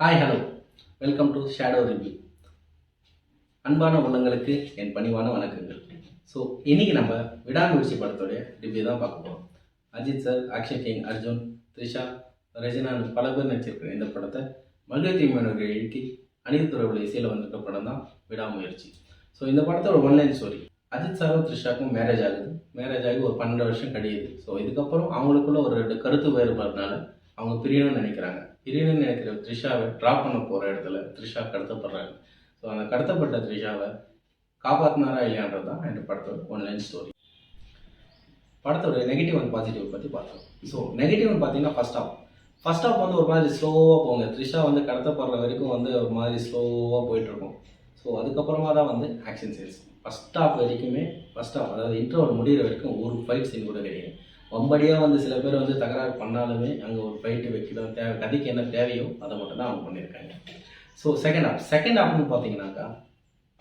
Hi hello welcome to shadow review. அன்பான உள்ளங்களுக்கு என் பணிவான வணக்கங்கள். ஸோ இன்னைக்கு நம்ம விடாமுயற்சி படத்தோடைய ரிவ்யூ தான் பார்க்க போகிறோம். Ajith sir, action king Arjun, Trisha, ரஜினான்னு பல பேர் நடிச்சிருக்கிற இந்த படத்தை மகிழ்ச்சி மேனவர்கள் எழுதி அனிருத்தோட இசையில் வந்திருக்க படம் தான் விடாமுயற்சி. ஸோ இந்த படத்தோட ஒன்லைன் ஸ்டோரி, அஜித் சாரும் த்ரிஷாக்கும் மேரேஜ் ஆகுது. மேரேஜ் ஆகி ஒரு 12 வருஷம் கழியுது. ஸோ இதுக்கப்புறம் அவங்களுக்குள்ள ஒரு 2 கருத்து வேறுபாடுனால அவங்க பிரியணும்னு நினைக்கிறாங்க. பிரியணும்னு நினைக்கிற த்ரிஷாவை ட்ராப் பண்ண போகிற இடத்துல த்ரிஷா கடத்தப்படுறாங்க. ஸோ அந்த கடத்தப்பட்ட த்ரிஷாவை காப்பாற்றினாரா இல்லையான்றது தான் இந்த படத்தோட ஒன்லைன் ஸ்டோரி. படத்தோட நெகட்டிவ் அண்ட் பாசிட்டிவ் பற்றி பார்த்தோம். ஸோ நெகட்டிவ்னு பார்த்தீங்கன்னா ஃபர்ஸ்ட் ஹாஃப் வந்து ஒரு மாதிரி ஸ்லோவாக போங்க. த்ரிஷா வந்து கடத்தப்படுற வரைக்கும் வந்து ஒரு மாதிரி ஸ்லோவாக போயிட்டுருக்கும். ஸோ அதுக்கப்புறமா தான் வந்து ஆக்ஷன் சீன்ஸ். ஃபர்ஸ்ட் ஹாஃப் அதாவது இன்டர்வல் முடிகிற வரைக்கும் ஒரு ஃபைட் சீன் கூட கிடையாது. வம்படியாக வந்து சில பேர் வந்து தகராறு பண்ணாலுமே அங்கே ஒரு ஃபைட்டு வைக்கணும், கதைக்கு என்ன தேவையோ அதை மட்டும் தான் அவங்க பண்ணியிருக்காங்க. ஸோ செகண்ட் ஹாஃப்னு பார்த்தீங்கன்னாக்கா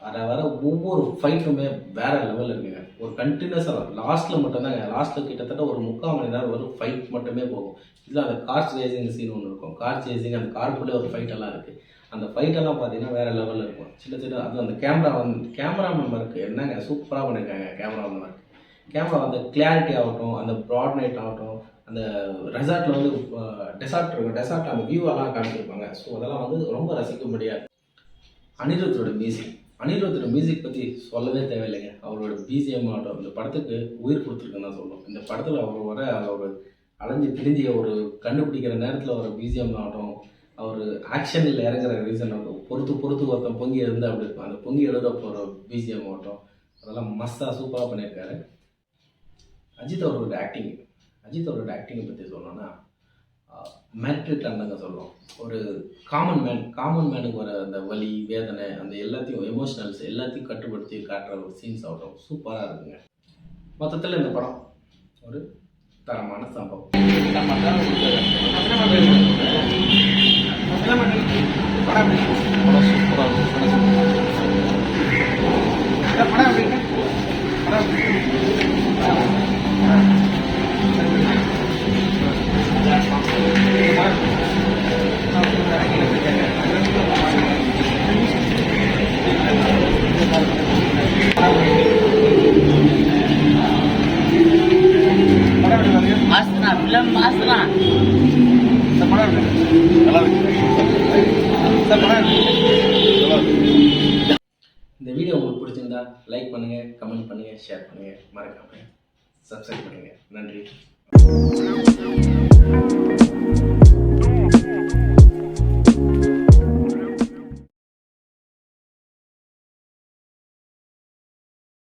அதை வர ஒவ்வொரு ஃபைட்டுமே வேறு லெவலில் இருக்குங்க. ஒரு கண்டினியூஸாக லாஸ்ட்டில் மட்டும்தாங்க, லாஸ்ட்டில் கிட்டத்தட்ட ஒரு 3/4 மணி நேரம் ஒரு ஃபைட் மட்டுமே போகும். இதில் அந்த கார் சேசிங் சீன் ஒன்று இருக்கும். கார் சேசிங், அந்த காருக்குள்ளே ஒரு ஃபைட்டெல்லாம் இருக்குது. அந்த ஃபைட்டெல்லாம் பார்த்தீங்கன்னா வேறு லெவலில் இருக்கும். சின்ன அது அந்த கேமராமேன் இருக்குது, என்னங்க சூப்பராக பண்ணியிருக்காங்க. கேமரா அந்த கிளாரிட்டி ஆகட்டும், அந்த ப்ராட் நைட் ஆகட்டும், அந்த ரெசார்ட்டில் வந்து டெசார்ட் இருக்கும், டெசார்ட்டில் அந்த வியூவெல்லாம் காமிச்சிருப்பாங்க. ஸோ அதெல்லாம் வந்து ரொம்ப ரசிக்க முடியாது. அனிருத்தோட மியூசிக் பற்றி சொல்லவே தேவையில்லைங்க. அவரோட பிஜிஎம் ஆகட்டும் இந்த படத்துக்கு உயிர் கொடுத்துருக்குன்னு தான் சொல்லணும். இந்த படத்தில் அவர் ஒரு அலைஞ்சு திரிஞ்சி ஒரு கண்டுபிடிக்கிற நேரத்தில் ஒரு பிஜிஎம் ஆகட்டும், அவர் ஆக்ஷனில் இறங்குற ரீசன் ஆகட்டும், பொறுத்து ஒருத்தன் பொங்கி எழுந்து அப்படி இருக்கும். அந்த பொங்கி எழுத போகிற பிஜிஎம் ஆகட்டும், அதெல்லாம் மஸ்தாக சூப்பராக பண்ணியிருக்காரு. அஜித் அவரோட ஆக்டிங்கை பற்றி சொல்லணும்னா மேட்ரிக் தாங்க சொல்லுவோம். ஒரு காமன் மேனுக்கு வர அந்த வலி, வேதனை, அந்த எல்லாத்தையும் எமோஷனல்ஸ் எல்லாத்தையும் கட்டுப்படுத்தி காட்டுற ஒரு சீன்ஸ் ஆகட்டும் சூப்பராக இருக்குங்க. மொத்தத்தில் இந்த படம் ஒரு தரமான சம்பவம். இந்த வீடியோ உங்களுக்கு பிடிச்சிருந்தா லைக் பண்ணுங்கள், கமெண்ட் பண்ணுங்கள், ஷேர் பண்ணுங்கள், மறக்காமல் சப்ஸ்கிரைப் பண்ணுங்கள். நன்றி.